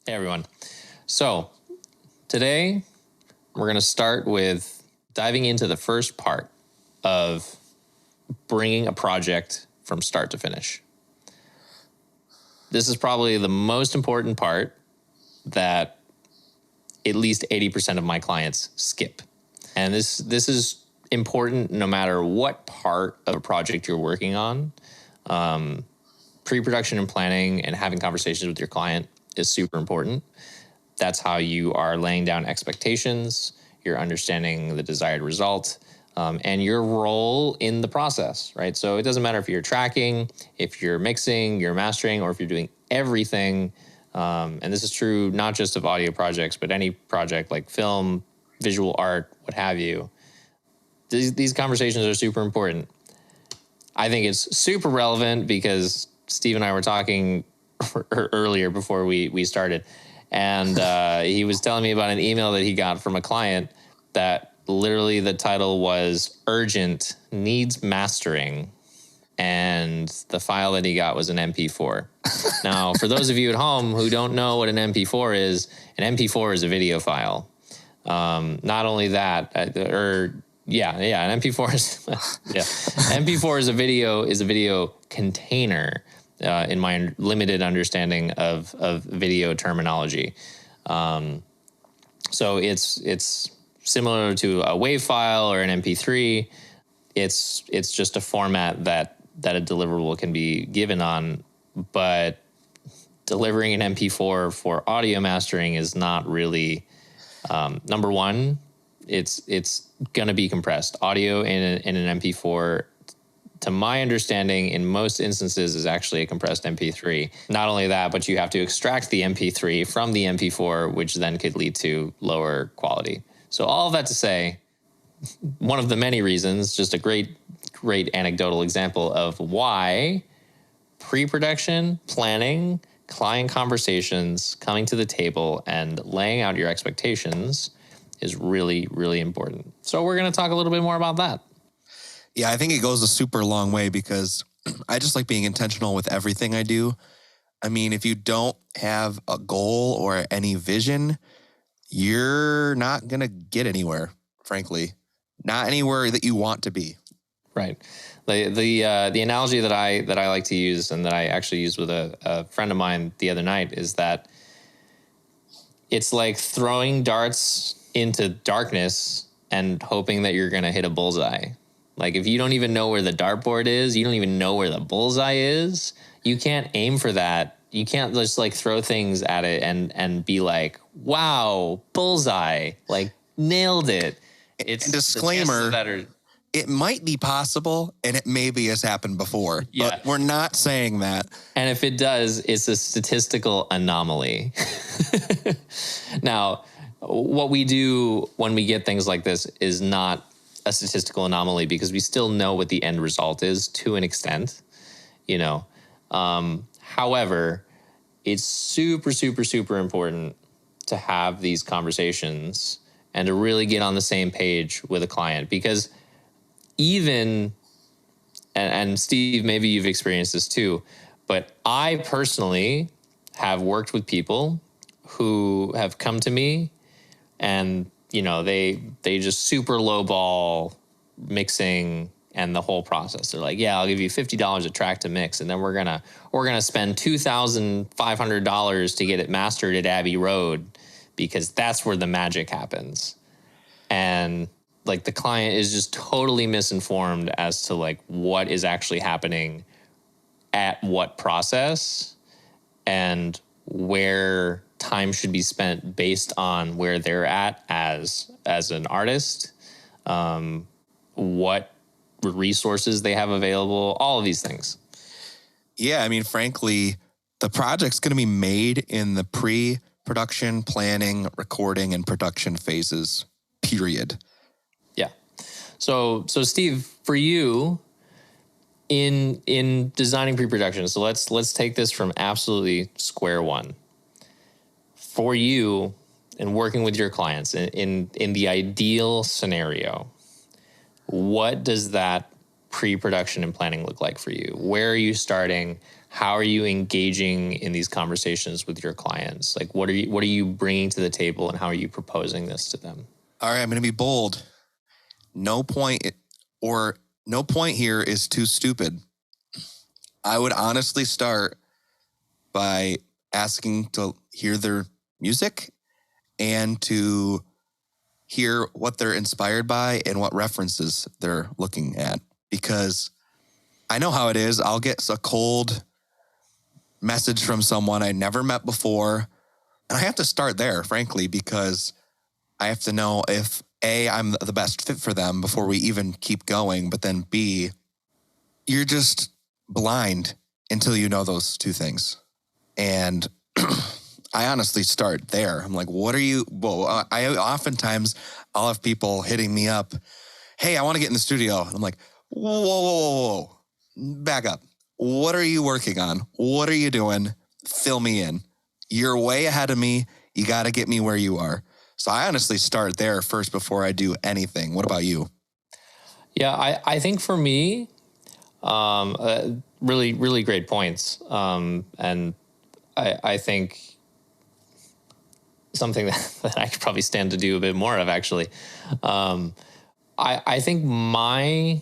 Hey, everyone. So today we're going to start with diving into the first part of bringing a project from start to finish. This is probably the most important part that at least 80% of my clients skip. And this is important no matter what part of a project you're working on. Pre-production and planning and having conversations with your client is super important. That's how you are laying down expectations, you're understanding the desired result, and your role in the process, right? So it doesn't matter if you're tracking, if you're mixing, you're mastering, or if you're doing everything. And this is true not just of audio projects, but any project like film, visual art, what have you. These conversations are super important. I think it's super relevant because Steve and I were talking earlier before we started. And he was telling me about an email that he got from a client that literally the title was Urgent, Needs Mastering. And the file that he got was an MP4. Now, for those of you at home who don't know what an MP4 is a video file. Not only that, an MP4 is MP4 is a video container. In my limited understanding of video terminology. So it's similar to a WAV file or an MP3. It's just a format that a deliverable can be given on, but delivering an MP4 for audio mastering is not really, number one, it's going to be compressed. Audio in an MP4, to my understanding, in most instances, is actually a compressed MP3. Not only that, but you have to extract the MP3 from the MP4, which then could lead to lower quality. So all of that to say, one of the many reasons, just a great anecdotal example of why pre-production, planning, client conversations, coming to the table, and laying out your expectations is really, really important. So we're going to talk a little bit more about that. Yeah, I think it goes a super long way because I just like being intentional with everything I do. I mean, if you don't have a goal or any vision, you're not going to get anywhere, frankly. Not anywhere that you want to be. Right. The analogy that I like to use and that I actually used with a friend of mine the other night is that it's like throwing darts into darkness and hoping that you're going to hit a bullseye. Like if you don't even know where the dartboard is, you don't even know where the bullseye is, you can't aim for that. You can't just like throw things at it and be like, wow, bullseye, like nailed it. It's and disclaimer, it might be possible and it maybe has happened before, but we're not saying that. And if it does, it's a statistical anomaly. Now, what we do when we get things like this is not a statistical anomaly because we still know what the end result is to an extent, you know. However, it's super, super, super important to have these conversations and to really get on the same page with a client because even, and Steve, maybe you've experienced this too, but I personally have worked with people who have come to me and you know, they just super lowball mixing and the whole process. They're like, yeah, I'll give you $50 a track to mix, and then we're gonna spend $2,500 to get it mastered at Abbey Road because that's where the magic happens. And like the client is just totally misinformed as to like what is actually happening at what process and where time should be spent based on where they're at as an artist, what resources they have available, all of these things. Yeah, I mean, frankly, the project's going to be made in the pre-production, planning, recording, and production phases, period. Yeah. So Steve, for you, in designing pre-production, so let's take this from absolutely square one. For you, in working with your clients, in the ideal scenario, what does that pre-production and planning look like for you? Where are you starting? how are you engaging in these conversations with your clients? Like, what are you bringing to the table, and how are you proposing this to them? All right, I'm going to be bold. No point here is too stupid. I would honestly start by asking to hear their music and to hear what they're inspired by and what references they're looking at. Because I know how it is. I'll get a cold message from someone I never met before. And I have to start there, frankly, because I have to know if A, I'm the best fit for them before we even keep going. But then B, you're just blind until you know those two things. And I honestly start there. I'm like, what are you? Well, I'll have people hitting me up. Hey, I want to get in the studio. And I'm like, whoa. Back up. What are you working on? What are you doing? Fill me in. You're way ahead of me. You got to get me where you are. So I honestly start there first before I do anything. What about you? Yeah, I think for me, really, really great points. And I think something that I could probably stand to do a bit more of, actually. I think my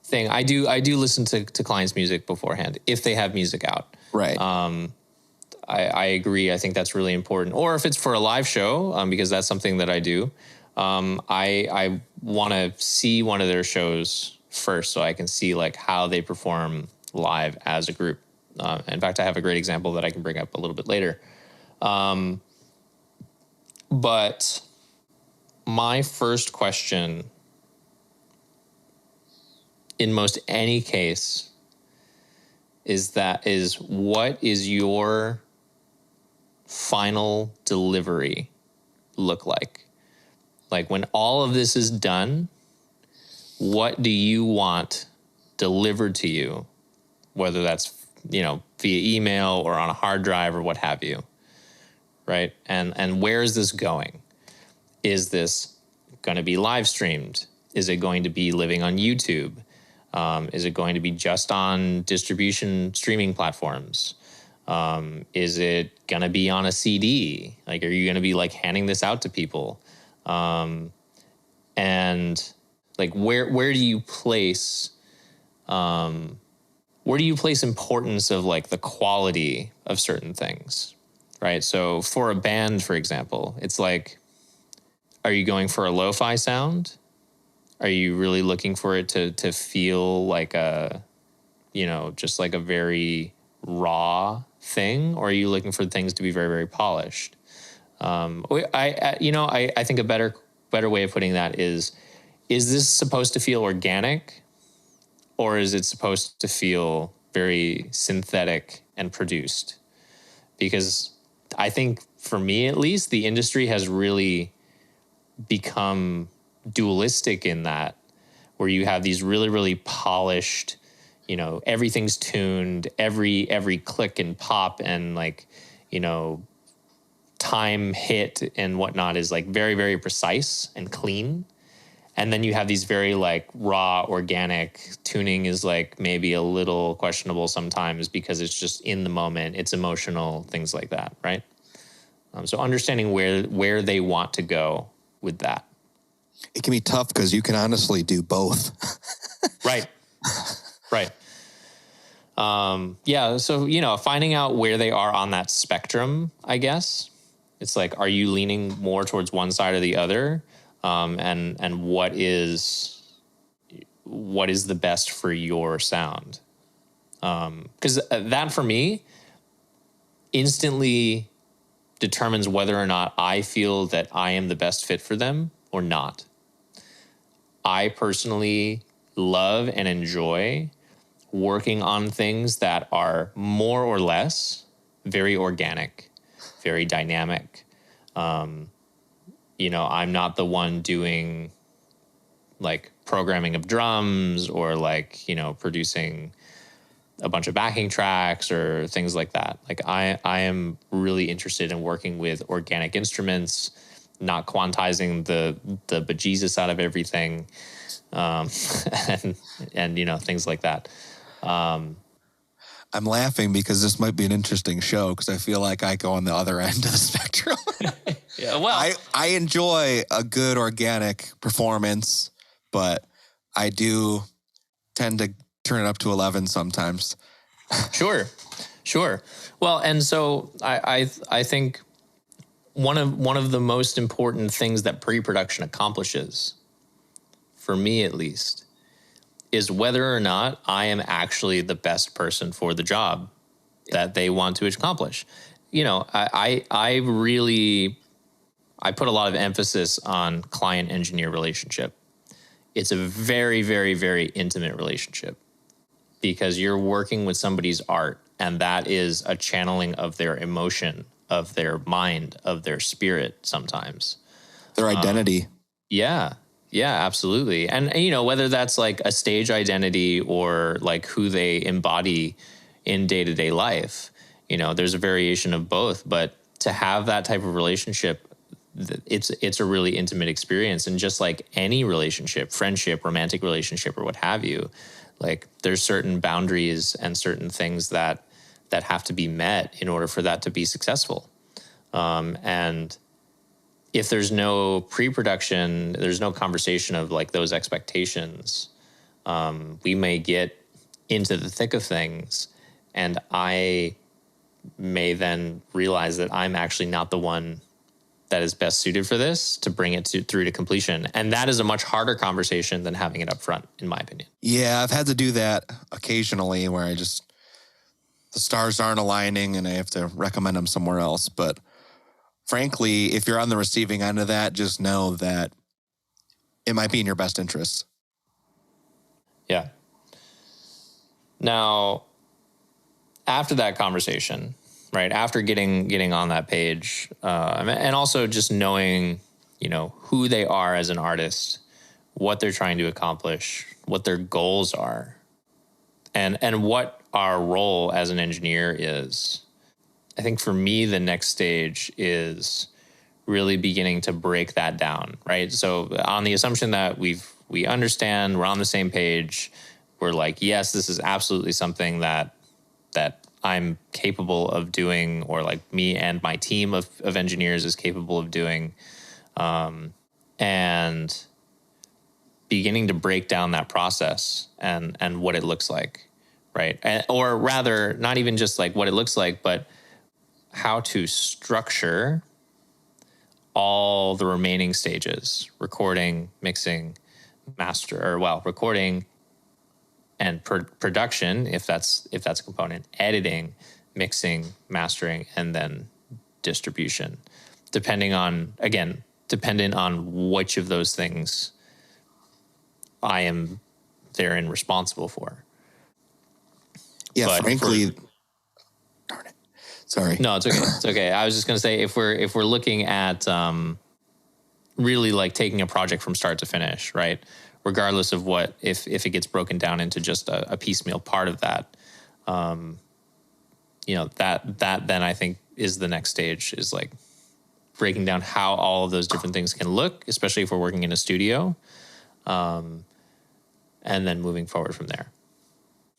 thing, I do listen to clients' music beforehand if they have music out. Right. I agree. I think that's really important. Or if it's for a live show, because that's something that I do. I want to see one of their shows first, so I can see like how they perform live as a group. In fact, I have a great example that I can bring up a little bit later. But my first question in most any case is what is your final delivery look like? Like, when all of this is done, what do you want delivered to you, whether that's, via email or on a hard drive or what have you, right? And where is this going? Is this going to be live streamed? Is it going to be living on YouTube? Is it going to be just on distribution streaming platforms? Is it going to be on a CD? Like, are you going to be like handing this out to people? And like, where do you place importance of like the quality of certain things, right? So for a band, for example, it's like, are you going for a lo-fi sound? Are you really looking for it to feel like just like a very raw thing? Or are you looking for things to be very, very polished? I think a better way of putting that is this supposed to feel organic, or is it supposed to feel very synthetic and produced? Because I think, for me at least, the industry has really become dualistic in that, where you have these really, really polished, everything's tuned, every click and pop and like, time hit and whatnot is like very, very precise and clean. And then you have these very like raw, organic tuning is like maybe a little questionable sometimes because it's just in the moment, it's emotional, things like that, right? So understanding where they want to go with that. It can be tough because you can honestly do both. Right. So, finding out where they are on that spectrum, I guess. It's like, are you leaning more towards one side or the other? And what is the best for your sound? Because that, for me, instantly determines whether or not I feel that I am the best fit for them or not. I personally love and enjoy working on things that are more or less very organic, very dynamic. I'm not the one doing like programming of drums or like, producing a bunch of backing tracks or things like that. Like, I am really interested in working with organic instruments, not quantizing the bejesus out of everything, and things like that. I'm laughing because this might be an interesting show because I feel like I go on the other end of the spectrum. Yeah, well, I enjoy a good organic performance, but I do tend to turn it up to 11 sometimes. sure. Well, and so I think one of the most important things that pre-production accomplishes, for me at least, is whether or not I am actually the best person for the job that they want to accomplish. You know, I really put a lot of emphasis on client engineer relationship. It's a very, very, very intimate relationship because you're working with somebody's art, and that is a channeling of their emotion, of their mind, of their spirit sometimes. Their identity. Yeah. Yeah, absolutely. And, you know, whether that's like a stage identity or like who they embody in day-to-day life, you know, there's a variation of both. But to have that type of relationship, it's a really intimate experience. And just like any relationship, friendship, romantic relationship, or what have you, like there's certain boundaries and certain things that have to be met in order for that to be successful. And if there's no pre-production, there's no conversation of like those expectations, we may get into the thick of things, and I may then realize that I'm actually not the one that is best suited for this to bring it through to completion. And that is a much harder conversation than having it up front, in my opinion. Yeah, I've had to do that occasionally where the stars aren't aligning and I have to recommend them somewhere else. But frankly, if you're on the receiving end of that, just know that it might be in your best interest. Yeah. Now, after that conversation, right, after getting on that page, and also just knowing, you know, who they are as an artist, what they're trying to accomplish, what their goals are, and what our role as an engineer is. I think for me, the next stage is really beginning to break that down, right? So on the assumption that we understand, we're on the same page, we're like, yes, this is absolutely something that I'm capable of doing, or like me and my team of engineers is capable of doing, and beginning to break down that process and what it looks like, right? Or rather, not even just like what it looks like, but how to structure all the remaining stages: recording, mixing, recording and production, if that's a component, editing, mixing, mastering, and then distribution, dependent on which of those things I am therein responsible for. Yeah, but frankly, darn it. Sorry. No, it's okay. It's okay. I was just going to say, if we're looking at really like taking a project from start to finish, right? Regardless of what, if it gets broken down into just a piecemeal part of that, you know, that then I think is the next stage, is like breaking down how all of those different things can look, especially if we're working in a studio, and then moving forward from there.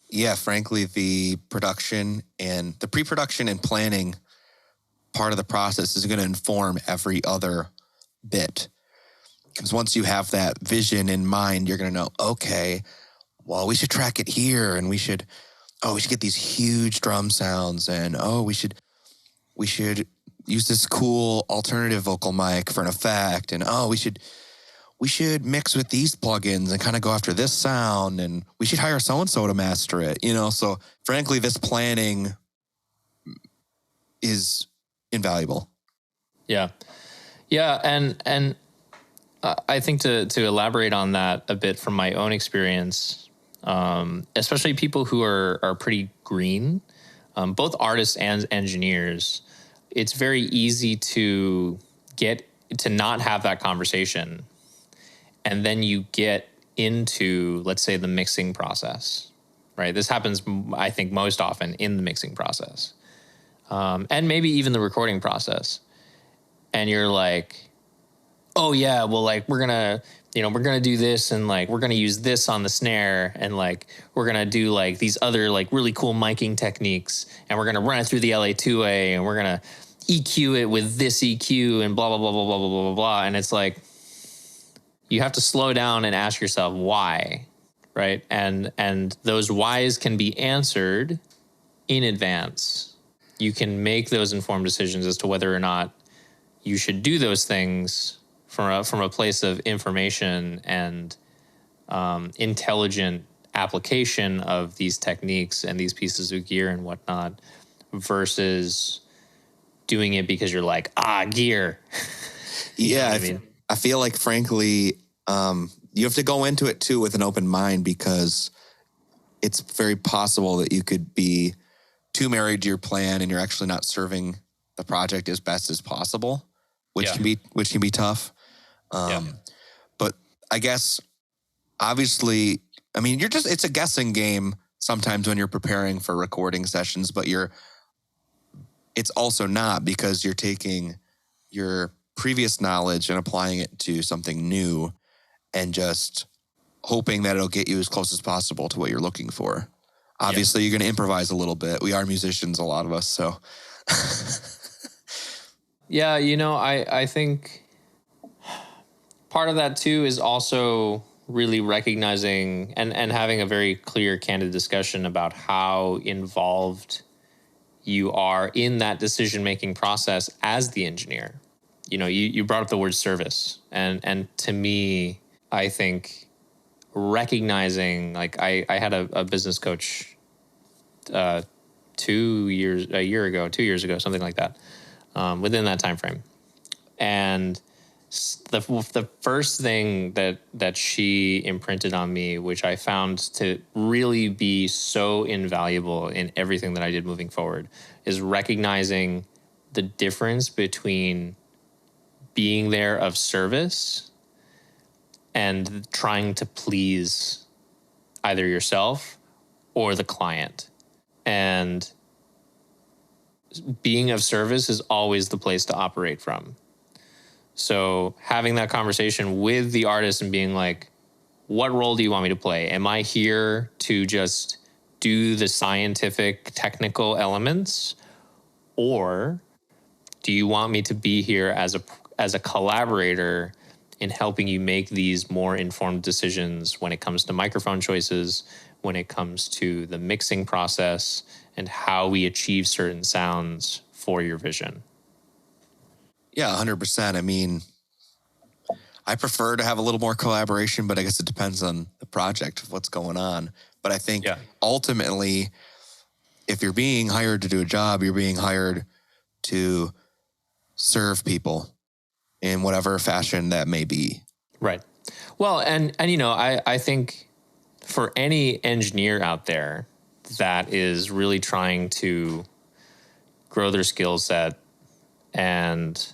Yeah, frankly, the production and the pre-production and planning part of the process is going to inform every other bit. Because once you have that vision in mind, you're going to know, okay, well, we should track it here, and we should get these huge drum sounds, and we should use this cool alternative vocal mic for an effect, and we should mix with these plugins and kind of go after this sound, and we should hire so-and-so to master it, you know? So frankly, this planning is invaluable. Yeah. Yeah. And I think to elaborate on that a bit from my own experience, especially people who are pretty green, both artists and engineers, it's very easy to not have that conversation. And then you get into, let's say, the mixing process, right? This happens, I think, most often in the mixing process, and maybe even the recording process. And you're like, oh yeah, well, like we're gonna we're going to do this and like, we're going to use this on the snare and like, we're going to do like these other like really cool miking techniques and we're going to run it through the LA2A and we're going to EQ it with this EQ and blah, blah, blah, blah, blah, blah, blah, blah, blah. And it's like, you have to slow down and ask yourself why, right? And those whys can be answered in advance. You can make those informed decisions as to whether or not you should do those things from a place of information and intelligent application of these techniques and these pieces of gear and whatnot, versus doing it because you're like, gear. Yeah, I feel like, frankly, you have to go into it too with an open mind, because it's very possible that you could be too married to your plan and you're actually not serving the project as best as possible, which can be tough. But I guess, obviously, I mean, it's a guessing game sometimes when you're preparing for recording sessions, but it's also not, because you're taking your previous knowledge and applying it to something new and just hoping that it'll get you as close as possible to what you're looking for. Obviously, you're going to improvise a little bit. We are musicians, a lot of us, so. Yeah, I think part of that too is also really recognizing and having a very clear, candid discussion about how involved you are in that decision-making process as the engineer. You brought up the word service, and to me, I think recognizing, like, I had a business coach 2 years ago, something like that, within that time frame. And the first thing that she imprinted on me, which I found to really be so invaluable in everything that I did moving forward, is recognizing the difference between being there of service and trying to please either yourself or the client. And being of service is always the place to operate from. So having that conversation with the artist and being like, what role do you want me to play? Am I here to just do the scientific, technical elements? Or do you want me to be here as a collaborator in helping you make these more informed decisions when it comes to microphone choices, when it comes to the mixing process, and how we achieve certain sounds for your vision? Yeah, 100%. I mean, I prefer to have a little more collaboration, but I guess it depends on the project, what's going on. But I think ultimately, if you're being hired to do a job, you're being hired to serve people in whatever fashion that may be. Right. Well, and I think for any engineer out there that is really trying to grow their skill set and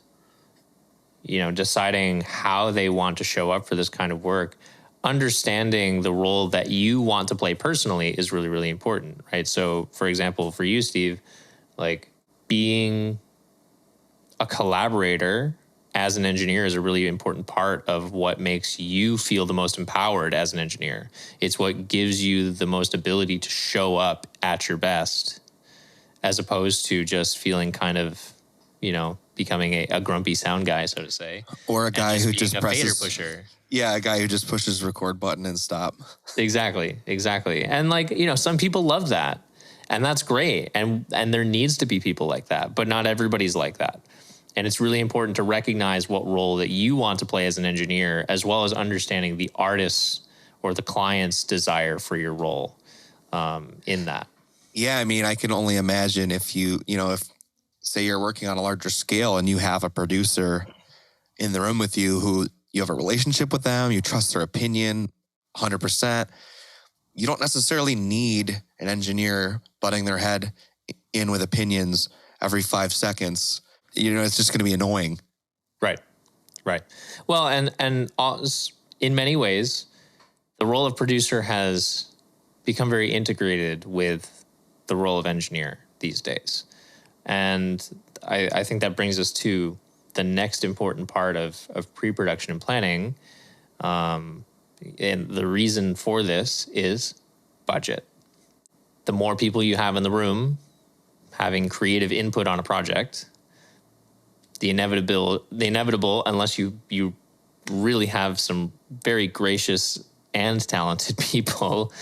deciding how they want to show up for this kind of work, understanding the role that you want to play personally is really, really important, right? So, for example, for you, Steve, like, being a collaborator as an engineer is a really important part of what makes you feel the most empowered as an engineer. It's what gives you the most ability to show up at your best, as opposed to just feeling kind of, becoming a grumpy sound guy, so to say. Or a guy who just presses fader pusher. Yeah, a guy who just pushes record button and stop. Exactly. And some people love that, and that's great. And there needs to be people like that, but not everybody's like that. And it's really important to recognize what role that you want to play as an engineer, as well as understanding the artist's or the client's desire for your role in that. Yeah, I mean, I can only imagine if if say you're working on a larger scale and you have a producer in the room with you who you have a relationship with them, you trust their opinion 100%. You don't necessarily need an engineer butting their head in with opinions every 5 seconds. It's just going to be annoying. Right. Well, and in many ways, the role of producer has become very integrated with the role of engineer these days. And I think that brings us to the next important part of pre-production and planning, And the reason for this is budget. The more people you have in the room having creative input on a project, the inevitable, unless you really have some very gracious and talented people,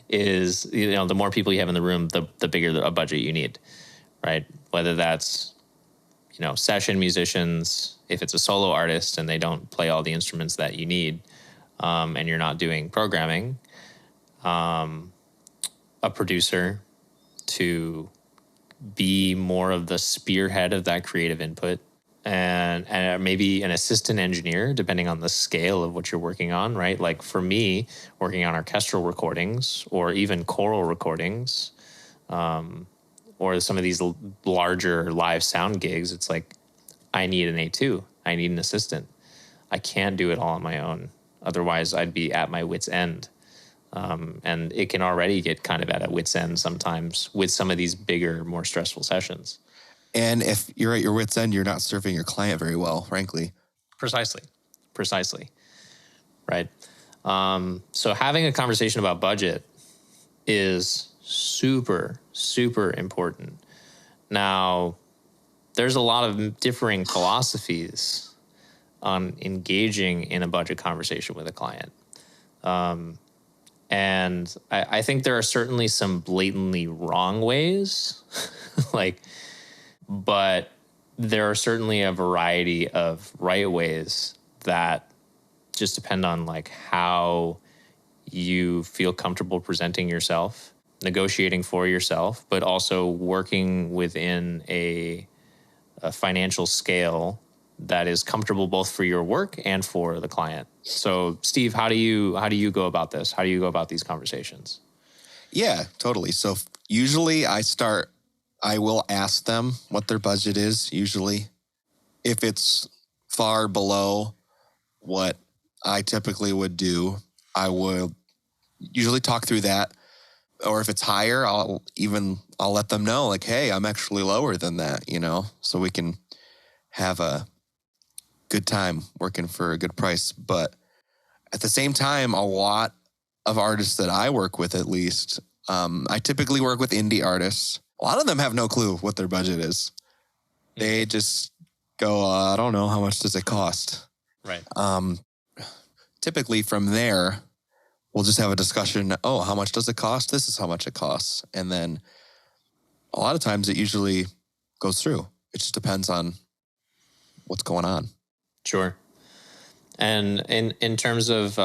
is, the more people you have in the room, the bigger a budget you need, right? Whether that's, session musicians, if it's a solo artist and they don't play all the instruments that you need, and you're not doing programming, a producer to be more of the spearhead of that creative input, and maybe an assistant engineer, depending on the scale of what you're working on, right? Like for me, working on orchestral recordings or even choral recordings, or some of these larger live sound gigs, it's like, I need an A2. I need an assistant. I can't do it all on my own. Otherwise, I'd be at my wit's end. And it can already get kind of at a wit's end sometimes with some of these bigger, more stressful sessions. And if you're at your wit's end, you're not serving your client very well, frankly. Precisely. Right. So having a conversation about budget is super, super important. Now, there's a lot of differing philosophies on engaging in a budget conversation with a client. And I think there are certainly some blatantly wrong ways, but there are certainly a variety of right ways that just depend on how you feel comfortable presenting yourself, negotiating for yourself, but also working within a financial scale that is comfortable both for your work and for the client. So, Steve, how do you go about this? How do you go about these conversations? Yeah, totally. So usually I will ask them what their budget is. Usually, if it's far below what I typically would do, I will usually talk through that. Or if it's higher, I'll let them know, hey, I'm actually lower than that, so we can have a good time working for a good price. But at the same time, a lot of artists that I work with, at least, I typically work with indie artists. A lot of them have no clue what their budget is. They just go, I don't know, how much does it cost? Right. Typically from there, we'll just have a discussion. Oh, how much does it cost? This is how much it costs. And then a lot of times it usually goes through. It just depends on what's going on. Sure. And in terms of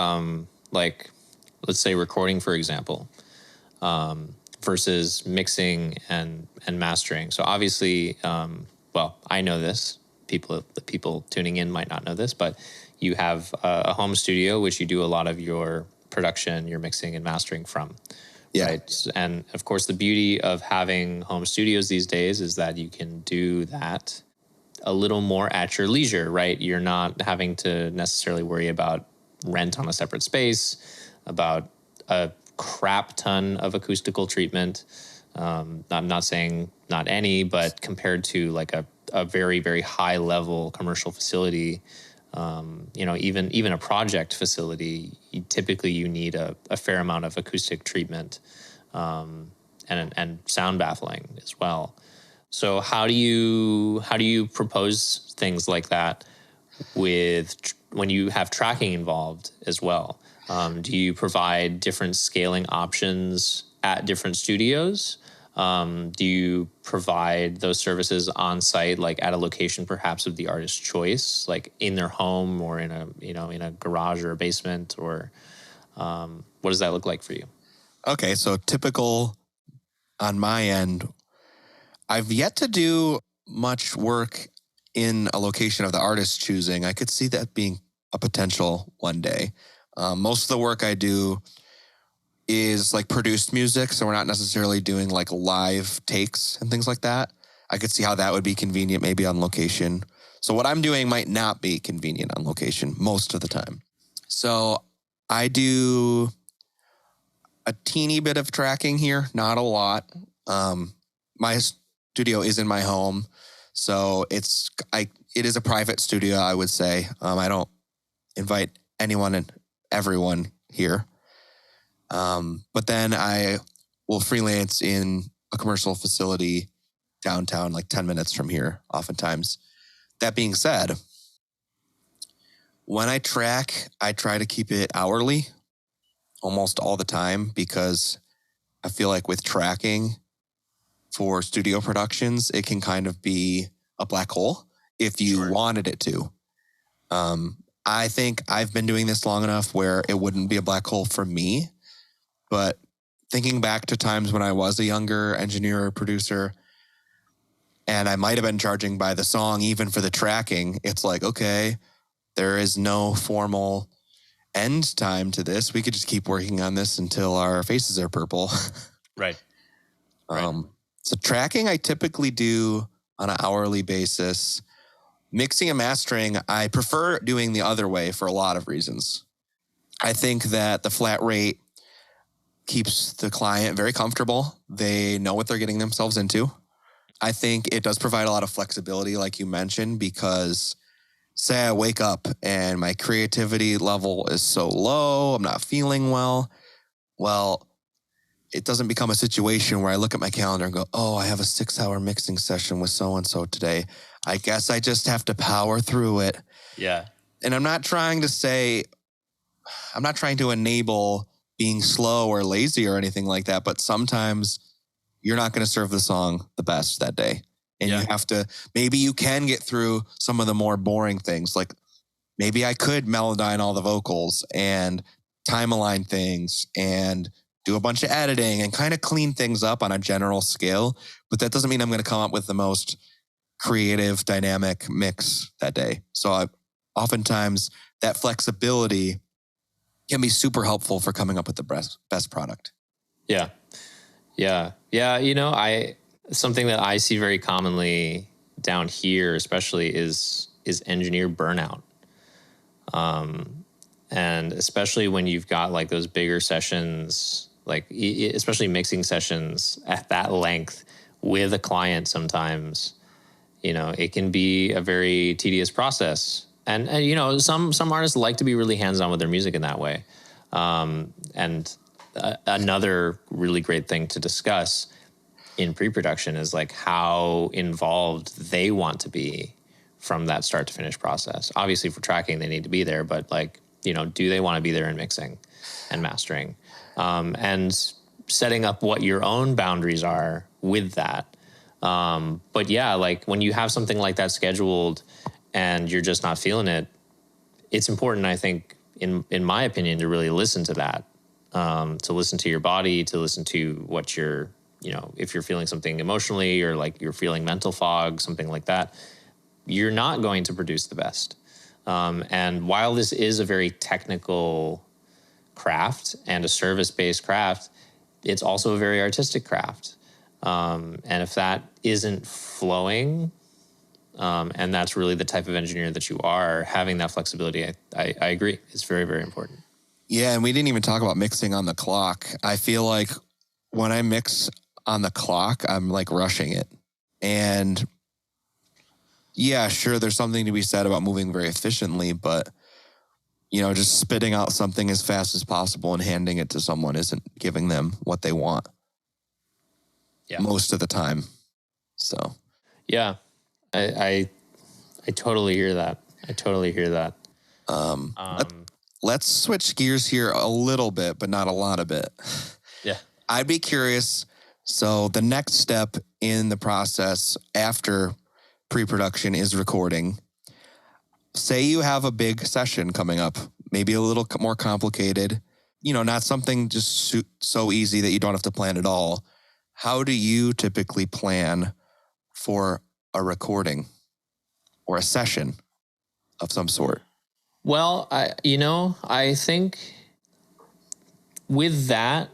let's say recording, for example, versus mixing and mastering. So obviously, I know this. The people tuning in might not know this, but you have a home studio, which you do a lot of your production, your mixing and mastering from. Yeah. Right. And of course, the beauty of having home studios these days is that you can do that a little more at your leisure, right? You're not having to necessarily worry about rent on a separate space, about a crap ton of acoustical treatment. I'm not saying not any, but compared to a very, very high level commercial facility, even a project facility, you need a fair amount of acoustic treatment, and sound baffling as well. So how do you propose things like that when you have tracking involved as well? Do you provide different scaling options at different studios? Do you provide those services on site, at a location perhaps of the artist's choice, in their home or in a garage or a basement, or what does that look like for you? Okay, so typical on my end, I've yet to do much work in a location of the artist's choosing. I could see that being a potential one day. Most of the work I do is produced music, so we're not necessarily doing live takes and things like that. I could see how that would be convenient maybe on location. So what I'm doing might not be convenient on location most of the time. So I do a teeny bit of tracking here, not a lot. My studio is in my home, so it is a private studio, I would say. I don't invite anyone everyone here. But then I will freelance in a commercial facility downtown, like 10 minutes from here, oftentimes. That being said, when I track, I try to keep it hourly almost all the time, because I feel like with tracking for studio productions, it can kind of be a black hole if you wanted it to. I think I've been doing this long enough where it wouldn't be a black hole for me. But thinking back to times when I was a younger engineer or producer, and I might have been charging by the song even for the tracking, it's like, okay, there is no formal end time to this. We could just keep working on this until our faces are purple. Right. So tracking, I typically do on an hourly basis. Mixing and mastering, I prefer doing the other way for a lot of reasons. I think that the flat rate keeps the client very comfortable. They know what they're getting themselves into. I think it does provide a lot of flexibility, like you mentioned, because say I wake up and my creativity level is so low, I'm not feeling well. Well, it doesn't become a situation where I look at my calendar and go, oh, I have a 6-hour mixing session with so-and-so today. I guess I just have to power through it. Yeah. And I'm not trying to enable being slow or lazy or anything like that, but sometimes you're not going to serve the song the best that day. And you have to, maybe you can get through some of the more boring things. Like maybe I could melodyne all the vocals and time align things and do a bunch of editing and kind of clean things up on a general scale. But that doesn't mean I'm going to come up with the most creative, dynamic mix that day. So oftentimes that flexibility can be super helpful for coming up with the best product. Yeah. Yeah. Yeah. You know, something that I see very commonly down here, especially is engineer burnout. And especially when you've got like those bigger sessions, like especially mixing sessions at that length with a client, sometimes, you know, it can be a very tedious process. And you know, some artists like to be really hands-on with their music in that way. Another really great thing to discuss in pre-production is like how involved they want to be from that start to finish process. Obviously for tracking, they need to be there, but like, you know, do they want to be there in mixing and mastering? And setting up what your own boundaries are with that. But yeah, like when you have something like that scheduled and you're just not feeling it, it's important, I think, in my opinion, to really listen to that, to listen to your body, to listen to what you're, you know, if you're feeling something emotionally or like you're feeling mental fog, something like that, you're not going to produce the best. And while this is a very technical craft and a service-based craft, it's also a very artistic craft. And if that isn't flowing, and that's really the type of engineer that you are, having that flexibility, I agree, is very, very important. Yeah, and we didn't even talk about mixing on the clock. I feel like when I mix on the clock, I'm like rushing it. And yeah, sure, there's something to be said about moving very efficiently, but you know, just spitting out something as fast as possible and handing it to someone isn't giving them what they want. Yeah. Most of the time. So yeah, I totally hear that. I totally hear that. Let's switch gears here a little bit, but not a lot of it. Yeah. I'd be curious. So the next step in the process after pre-production is recording. Say you have a big session coming up, maybe a little more complicated, you know, not something just so easy that you don't have to plan at all. How do you typically plan for a recording or a session of some sort? Well, I think with that,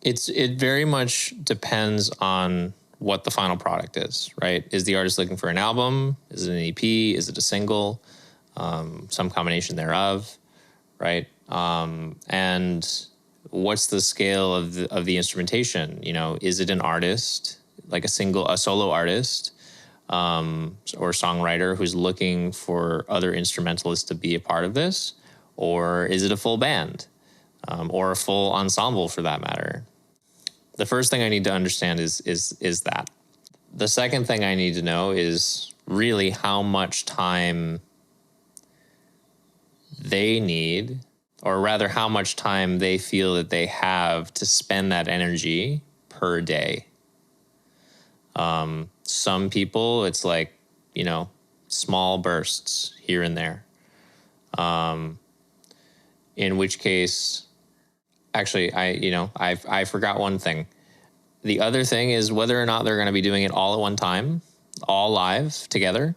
it very much depends on what the final product is, right? Is the artist looking for an album? Is it an EP? Is it a single? Some combination thereof, right? And what's the scale of the instrumentation? You know, is it an artist, like a solo artist, or songwriter who's looking for other instrumentalists to be a part of this? Or is it a full band? Or a full ensemble for that matter? The first thing I need to understand is that. The second thing I need to know is really how much time they need, or rather how much time they feel that they have to spend that energy per day. Some people, it's like, small bursts here and there. In which case, actually, I forgot one thing. The other thing is whether or not they're going to be doing it all at one time, all live together,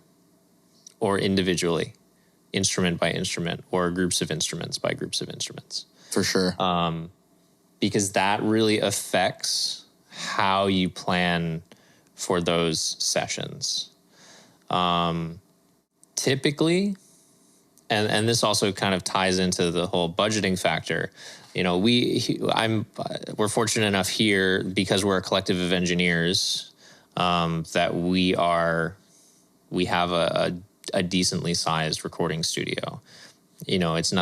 or individually, instrument by instrument, or groups of instruments by groups of instruments. For sure. Because that really affects how you plan for those sessions. Typically, and this also kind of ties into the whole budgeting factor. We're fortunate enough here, because we're a collective of engineers, that we have a decently sized recording studio. It's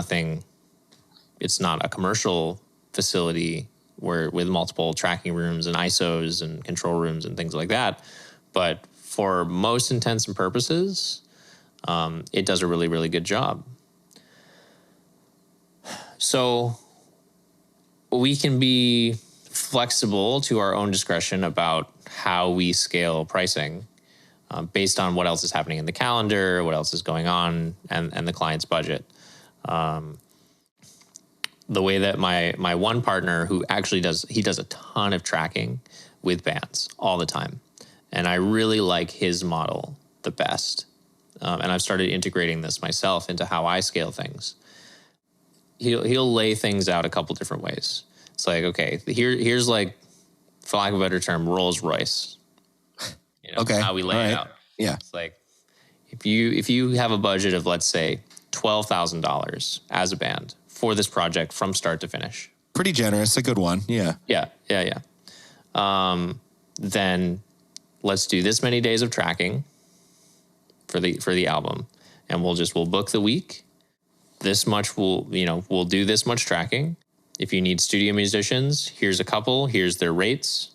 not a commercial facility with multiple tracking rooms and ISOs and control rooms and things like that. But for most intents and purposes, it does a really, really good job. So we can be flexible to our own discretion about how we scale pricing, based on what else is happening in the calendar, what else is going on, and the client's budget. The way that my one partner, who actually does a ton of tracking with bands all the time, and I really like his model the best. And I've started integrating this myself into how I scale things. He'll lay things out a couple different ways. It's like, okay, here's like, for lack of a better term, Rolls Royce. Okay. How we lay it out. Yeah. It's like, if you have a budget of, let's say, $12,000 as a band for this project from start to finish. Pretty generous, a good one. Yeah. Yeah. Then let's do this many days of tracking for the album, and we'll book the week. This much we'll do this much tracking. If you need studio musicians, here's a couple, here's their rates.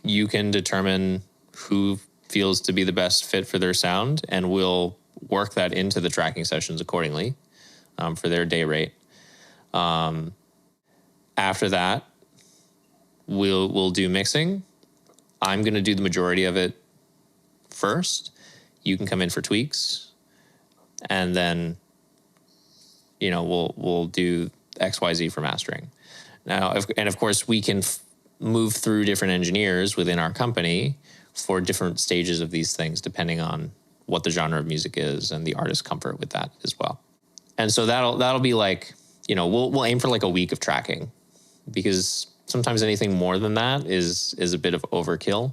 You can determine who feels to be the best fit for their sound, and we'll work that into the tracking sessions accordingly, for their day rate. After that, we'll do mixing. I'm going to do the majority of it first. You can come in for tweaks, and then, we'll do XYZ for mastering. Now, and of course, we can move through different engineers within our company for different stages of these things, depending on what the genre of music is and the artist's comfort with that as well. And so that'll be like, we'll aim for like a week of tracking, because sometimes anything more than that is a bit of overkill.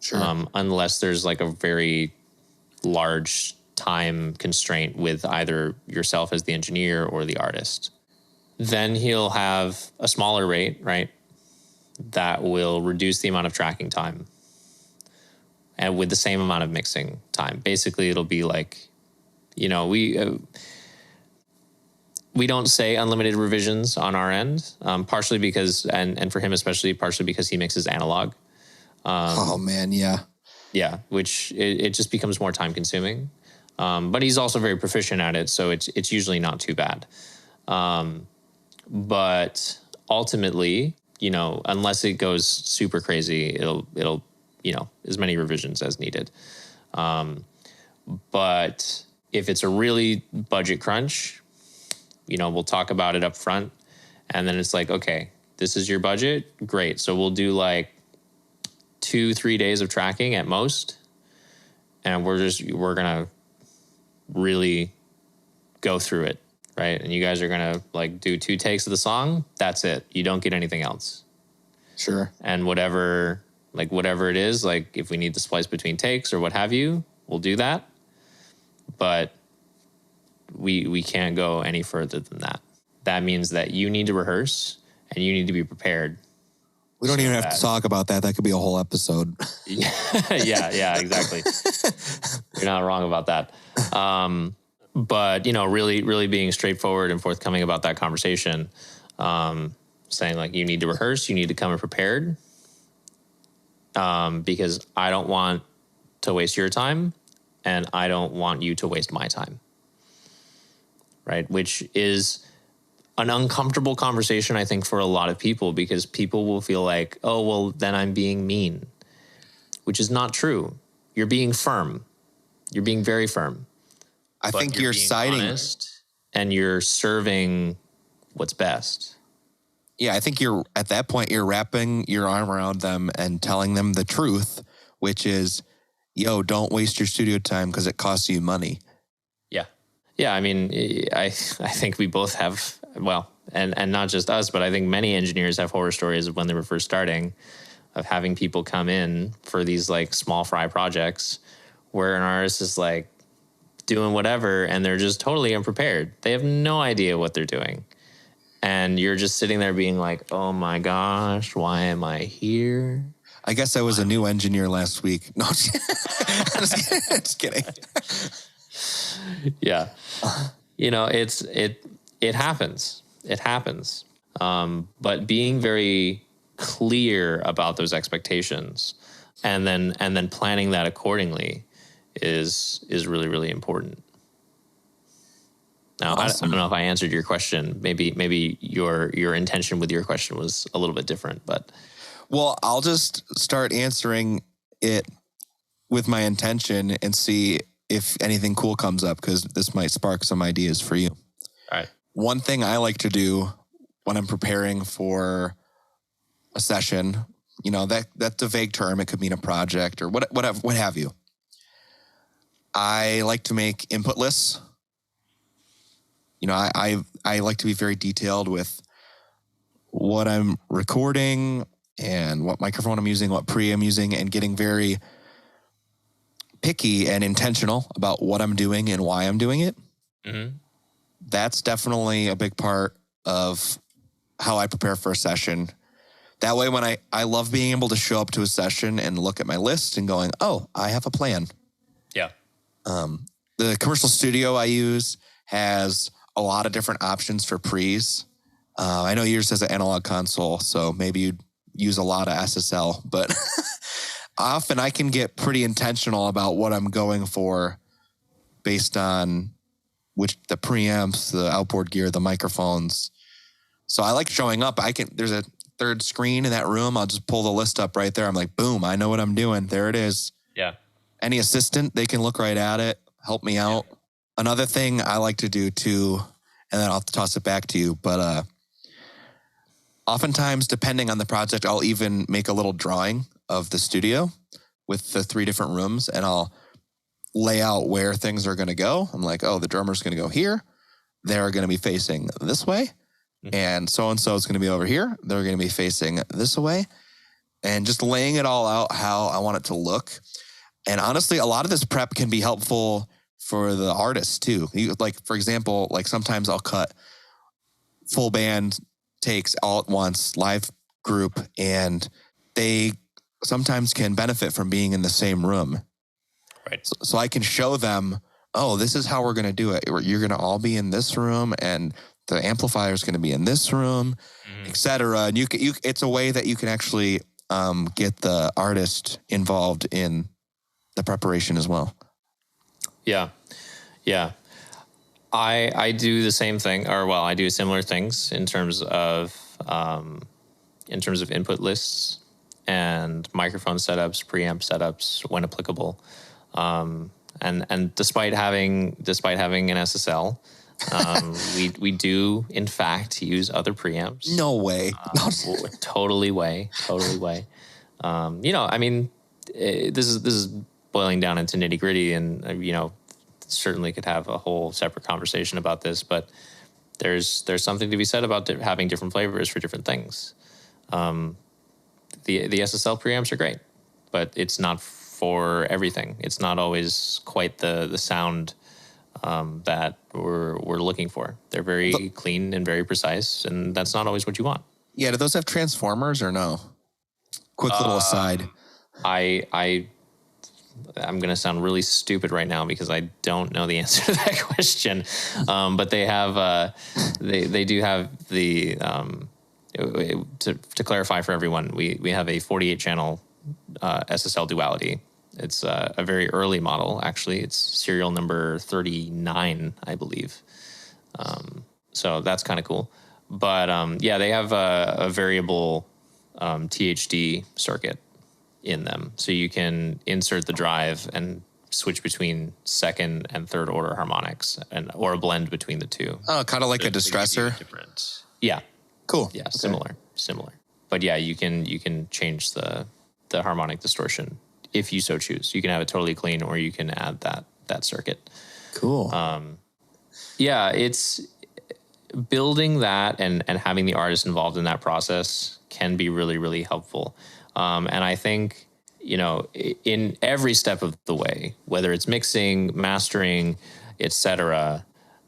Sure. Unless there's like a very large time constraint with either yourself as the engineer or the artist. Then he'll have a smaller rate, right? That will reduce the amount of tracking time, and with the same amount of mixing time. Basically, it'll be like, we don't say unlimited revisions on our end, partially because, and for him especially, partially because he mixes analog. Oh man, yeah. Yeah, which it just becomes more time consuming. But he's also very proficient at it, so it's usually not too bad. But ultimately, unless it goes super crazy, it'll as many revisions as needed. But if it's a really budget crunch, we'll talk about it up front, and then it's like, okay, this is your budget, great. So we'll do like 2-3 days of tracking at most, and we're gonna really go through it, right? And you guys are gonna like do 2 takes of the song. That's it. You don't get anything else. Sure. And whatever it is, like if we need to splice between takes or what have you, we'll do that. But we can't go any further than that. That means that you need to rehearse and you need to be prepared. We don't even have to talk about that. That could be a whole episode. Yeah, exactly. You're not wrong about that. but really being straightforward and forthcoming about that conversation, saying like, you need to rehearse, you need to come prepared, because I don't want to waste your time and I don't want you to waste my time. Right. Which is an uncomfortable conversation, I think, for a lot of people, because people will feel like, oh, well, then I'm being mean, which is not true. You're being firm. You're being very firm. I think you're being citing honest and you're serving what's best. Yeah, I think you're at that point, you're wrapping your arm around them and telling them the truth, which is, yo, don't waste your studio time because it costs you money. Yeah. Yeah. I mean, I think we both have, well, and not just us, but I think many engineers have horror stories of when they were first starting, of having people come in for these like small fry projects where an artist is like doing whatever and they're just totally unprepared. They have no idea what they're doing. And you're just sitting there being like, oh my gosh, why am I here? I guess I was a new engineer last week. No, just kidding. Yeah. It happens. It happens. But being very clear about those expectations and then planning that accordingly is really, really important. Now, awesome. I don't know if I answered your question. Maybe your intention with your question was a little bit different, but. Well, I'll just start answering it with my intention and see if anything cool comes up, because this might spark some ideas for you. All right. One thing I like to do when I'm preparing for a session, that's a vague term. It could mean a project or what have you. I like to make input lists. I like to be very detailed with what I'm recording and what microphone I'm using, what pre I'm using, and getting very picky and intentional about what I'm doing and why I'm doing it. Mm-hmm. That's definitely a big part of how I prepare for a session. That way, when I love being able to show up to a session and look at my list and going, oh, I have a plan. Yeah. The commercial studio I use has a lot of different options for pre's. I know yours has an analog console, so maybe you'd use a lot of SSL, but often I can get pretty intentional about what I'm going for based on the preamps, the outboard gear, the microphones. So I like showing up. There's a third screen in that room. I'll just pull the list up right there. I'm like, boom, I know what I'm doing. There it is. Yeah. Any assistant, they can look right at it, help me out. Yeah. Another thing I like to do too, and then I'll toss it back to you, but oftentimes, depending on the project, I'll even make a little drawing of the studio with the 3 different rooms, and I'll lay out where things are going to go. I'm like, oh, the drummer's going to go here. They're going to be facing this way. Mm-hmm. And so-and-so is going to be over here. They're going to be facing this way. And just laying it all out how I want it to look. And honestly, a lot of this prep can be helpful for the artist too. For example, sometimes I'll cut full band takes all at once, live group, and they sometimes can benefit from being in the same room. Right. So I can show them, oh, this is how we're going to do it. You're going to all be in this room, and the amplifier is going to be in this room, et cetera. And it's a way that you can actually get the artist involved in the preparation as well. Yeah. Yeah. I do the same thing, I do similar things in terms of input lists and microphone setups, preamp setups when applicable. And despite having an SSL, we do in fact use other preamps. No way. Totally way. This is boiling down into nitty gritty, and certainly could have a whole separate conversation about this, but there's something to be said about having different flavors for different things. The SSL preamps are great, but it's not for everything. It's not always quite the sound that we're looking for. They're very clean and very precise, and that's not always what you want. Yeah, do those have transformers or no? Quick little aside. I'm going to sound really stupid right now because I don't know the answer to that question. But they have, they do have the, to clarify for everyone, we have a 48 channel SSL duality. It's a very early model, actually. It's serial number 39, I believe. So that's kind of cool. But yeah, they have a variable THD circuit in them. So you can insert the drive and switch between second and third order harmonics or a blend between the two. Oh, kind of like a distressor. Yeah. Cool. Yeah, Okay. similar. But yeah, you can change the harmonic distortion if you so choose. You can have it totally clean, or you can add that circuit. Cool. Yeah, it's building that and having the artist involved in that process can be really, really helpful. And I think, in every step of the way, whether it's mixing, mastering, etc.,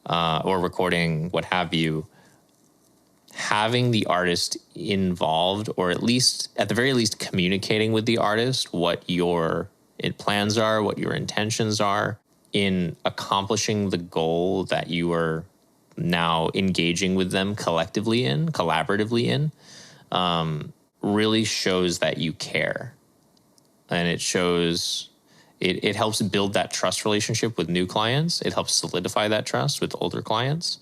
or recording, what have you, having the artist involved, or at the very least communicating with the artist what your plans are, what your intentions are in accomplishing the goal that you are now engaging with them collaboratively in, really shows that you care. And it shows, it helps build that trust relationship with new clients. It helps solidify that trust with older clients.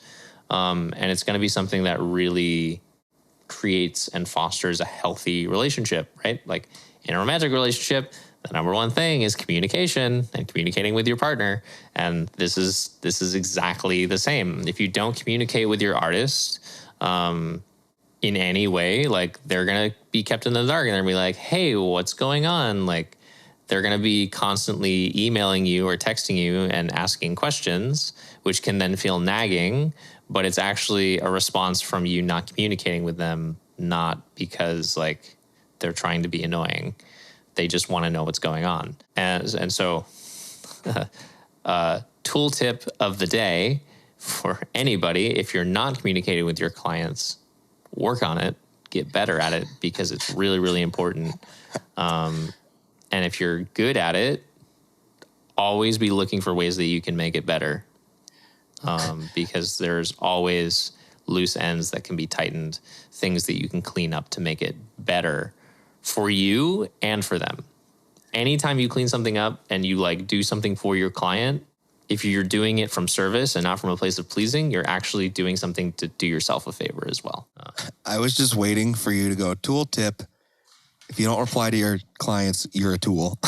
And it's going to be something that really creates and fosters a healthy relationship, right? Like in a romantic relationship, the number one thing is communication and communicating with your partner. And this is exactly the same. If you don't communicate with your artist, in any way, like they're going to be kept in the dark and they're going to be like, hey, what's going on? Like they're going to be constantly emailing you or texting you and asking questions, which can then feel nagging, but it's actually a response from you not communicating with them, not because like they're trying to be annoying. They just want to know what's going on. And so tool tip of the day for anybody, if you're not communicating with your clients, work on it, get better at it, because it's really, really important. And if you're good at it, always be looking for ways that you can make it better. Because there's always loose ends that can be tightened, things that you can clean up to make it better for you and for them. Anytime you clean something up and you like do something for your client, if you're doing it from service and not from a place of pleasing, you're actually doing something to do yourself a favor as well. I was just waiting for you to go, tool tip. If you don't reply to your clients, you're a tool.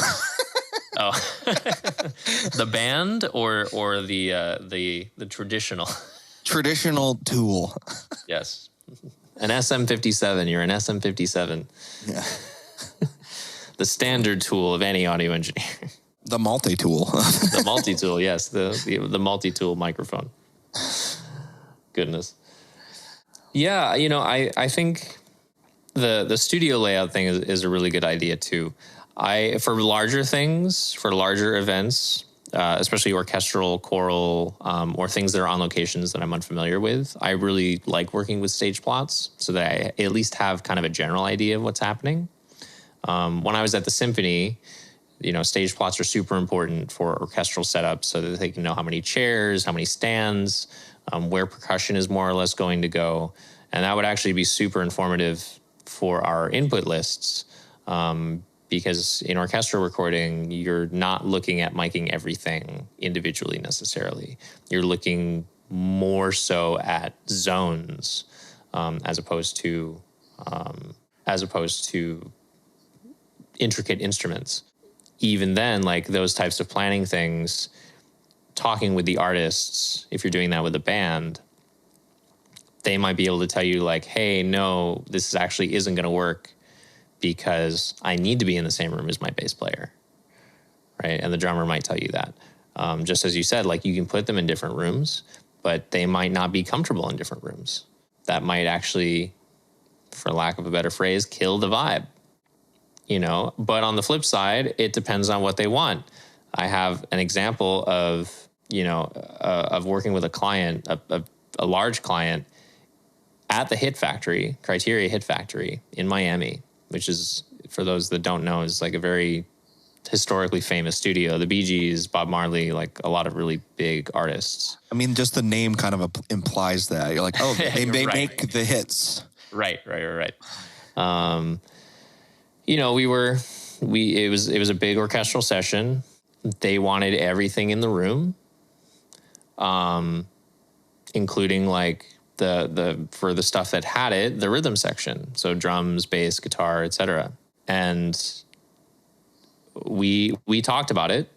Oh, the band or the traditional traditional tool. Yes, an SM57. You're an SM57. Yeah. The standard tool of any audio engineer. The multi-tool. The multi-tool, yes. The multi-tool microphone. Goodness. Yeah, I think the studio layout thing is a really good idea too. For larger things, for larger events, especially orchestral, choral, or things that are on locations that I'm unfamiliar with, I really like working with stage plots so that I at least have kind of a general idea of what's happening. When I was at the symphony, stage plots are super important for orchestral setups so that they can know how many chairs, how many stands, where percussion is more or less going to go. And that would actually be super informative for our input lists, because in orchestral recording, you're not looking at miking everything individually necessarily. You're looking more so at zones, as opposed to intricate instruments. Even then, like those types of planning things, talking with the artists, if you're doing that with a band, they might be able to tell you like, hey, no, this actually isn't going to work because I need to be in the same room as my bass player, right? And the drummer might tell you that. Just as you said, like you can put them in different rooms, but they might not be comfortable in different rooms. That might actually, for lack of a better phrase, kill the vibe. But on the flip side, it depends on what they want. I have an example of working with a client, a large client at the Criteria Hit Factory in Miami, which is, for those that don't know, is like a very historically famous studio, the Bee Gees, Bob Marley, like a lot of really big artists. I mean, just the name kind of implies that. You're like, oh, they Right. make the hits. Right. You know, it was a big orchestral session. They wanted everything in the room, including like for the stuff that had it, the rhythm section. So drums, bass, guitar, etc. And we talked about it.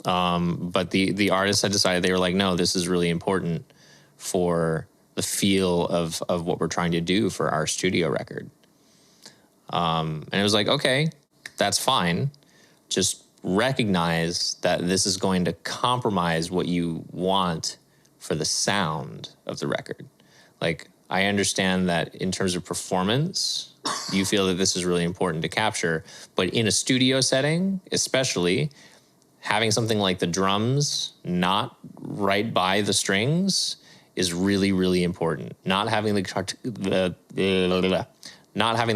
But the artists had decided, they were like, no, this is really important for the feel of what we're trying to do for our studio record. And it was like, okay, that's fine. Just recognize that this is going to compromise what you want for the sound of the record. Like, I understand that in terms of performance, you feel that this is really important to capture, but in a studio setting, especially, having something like the drums not right by the strings is really, really important. Not having the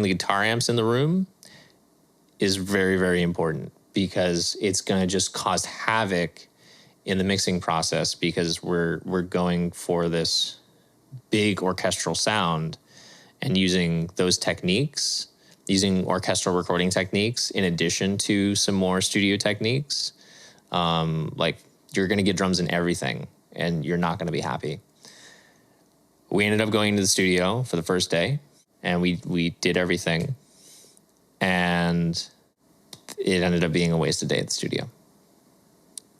guitar amps in the room is very, very important, because it's going to just cause havoc in the mixing process, because we're going for this big orchestral sound, and using those techniques, using orchestral recording techniques in addition to some more studio techniques. Like, you're going to get drums in everything, and you're not going to be happy. We ended up going to the studio for the first day, and we did everything, and it ended up being a wasted day at the studio,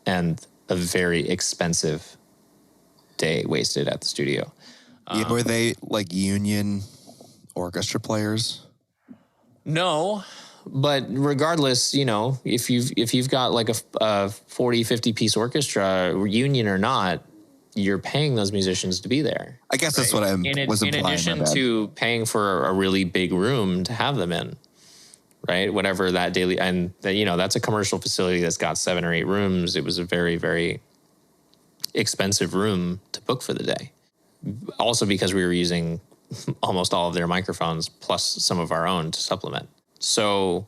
and a very expensive day wasted at the studio. Were they like union orchestra players? No, but regardless, you know, if you've got like a 40, 50 piece orchestra, union or not, you're paying those musicians to be there. I guess that's what I was implying. In addition to paying for a really big room to have them in, right? Whatever that daily, and you know, that's a commercial facility that's got 7 or 8 rooms. It was a very, very expensive room to book for the day. Also because we were using almost all of their microphones plus some of our own to supplement. So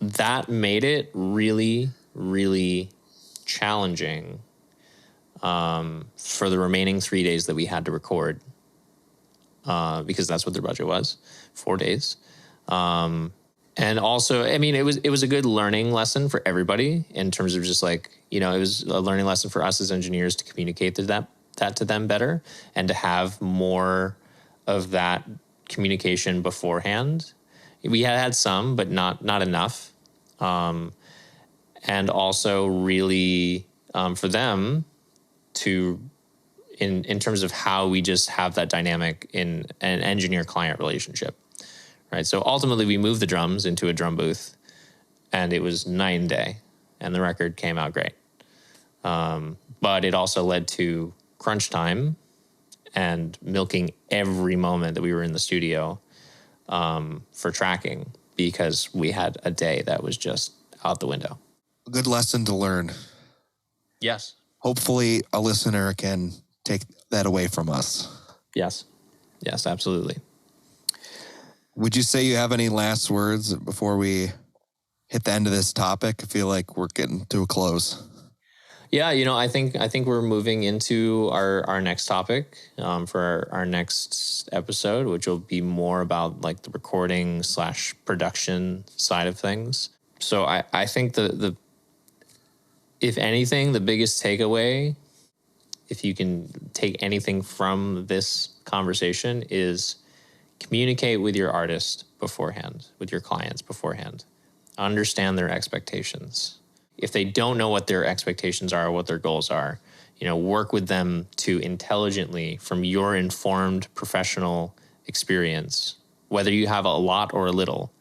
that made it really, really challenging for the remaining 3 days that we had to record, because that's what their budget was, 4 days. And also, I mean, it was a good learning lesson for everybody, in terms of just like, you know, it was a learning lesson for us as engineers to communicate that to them better, and to have more of that communication beforehand. We had some, but not enough. And also really for them to, in terms of how we just have that dynamic in an engineer-client relationship, right? So ultimately, we moved the drums into a drum booth, and it was night and day, and the record came out great. But it also led to crunch time and milking every moment that we were in the studio for tracking, because we had a day that was just out the window. A good lesson to learn. Yes. Hopefully a listener can take that away from us. Yes, absolutely. Would you say you have any last words before we hit the end of this topic? I feel like we're getting to a close. Yeah, you know, I think we're moving into our next topic for our next episode, which will be more about like the recording / production side of things. So I think the if anything, the biggest takeaway, if you can take anything from this conversation, is communicate with your artist beforehand, with your clients beforehand. Understand their expectations. If they don't know what their expectations are or what their goals are, you know, work with them to intelligently, from your informed professional experience, whether you have a lot or a little,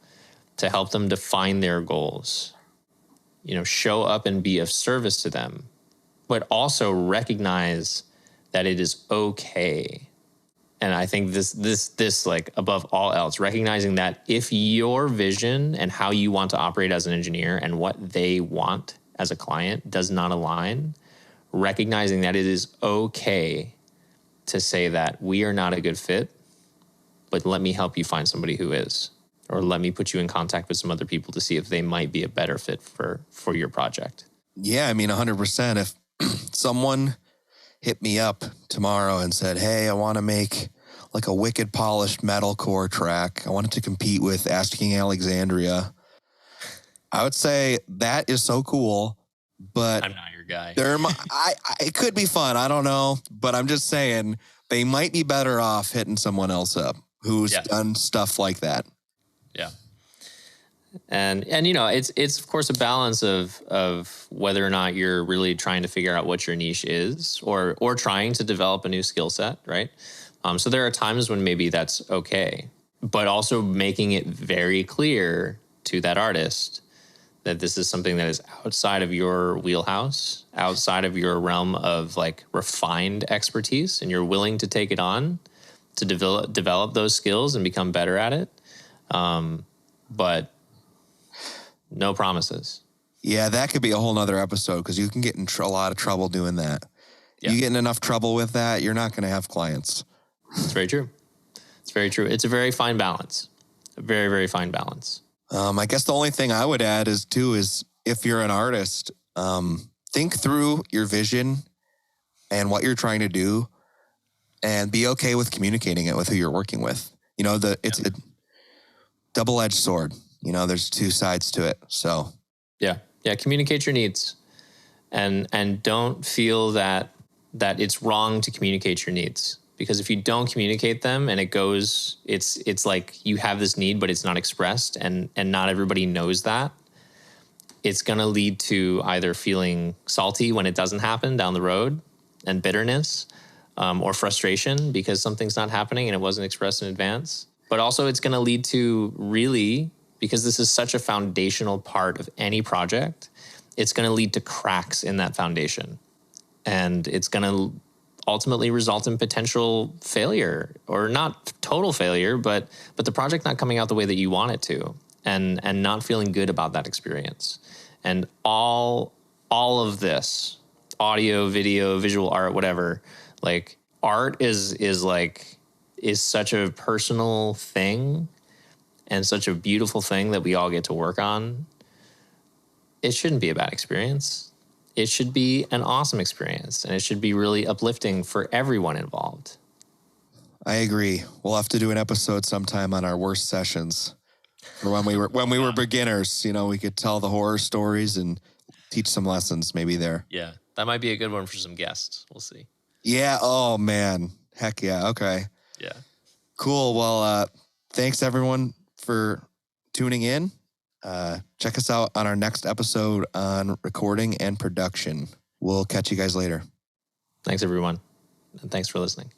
to help them define their goals. You know, show up and be of service to them, but also recognize that it is okay. And I think this like above all else, recognizing that if your vision and how you want to operate as an engineer and what they want as a client does not align, recognizing that it is okay to say that we are not a good fit, but let me help you find somebody who is. or let me put you in contact with some other people to see if they might be a better fit for your project. Yeah, I mean, 100%. If someone hit me up tomorrow and said, hey, I want to make like a wicked polished metalcore track, I wanted to compete with Asking Alexandria, I would say that is so cool, but I'm not your guy. It could be fun. I don't know, but I'm just saying they might be better off hitting someone else up who's done stuff like that. Yeah. And it's of course a balance of whether or not you're really trying to figure out what your niche is or trying to develop a new skill set, right? So there are times when maybe that's okay, but also making it very clear to that artist that this is something that is outside of your wheelhouse, outside of your realm of like refined expertise, and you're willing to take it on to develop those skills and become better at it. But no promises. Yeah, that could be a whole nother episode because you can get in a lot of trouble doing that. Yeah. You get in enough trouble with that, you're not going to have clients. It's very true. It's very true. It's a very fine balance. A very, very fine balance. I guess the only thing I would add is if you're an artist, think through your vision and what you're trying to do and be okay with communicating it with who you're working with. It's a double-edged sword. There's two sides to it. So yeah. Communicate your needs and don't feel that it's wrong to communicate your needs. Because if you don't communicate them and it's like you have this need, but it's not expressed and not everybody knows that, it's going to lead to either feeling salty when it doesn't happen down the road and bitterness, or frustration because something's not happening and it wasn't expressed in advance. But also it's going to lead to really, because this is such a foundational part of any project, it's going to lead to cracks in that foundation. And it's going to ultimately result in potential failure, or not total failure, but the project not coming out the way that you want it to, and not feeling good about that experience. And all of this, audio, video, visual art, whatever, like art is such a personal thing and such a beautiful thing that we all get to work on. It shouldn't be a bad experience. It should be an awesome experience, and it should be really uplifting for everyone involved. I agree. We'll have to do an episode sometime on our worst sessions. Or when we were beginners, we could tell the horror stories and teach some lessons maybe there. Yeah, that might be a good one for some guests. We'll see. Yeah. Oh man. Heck yeah. Okay. Yeah. Cool. Well, thanks everyone for tuning in. Check us out on our next episode on recording and production. We'll catch you guys later. Thanks, everyone. And thanks for listening.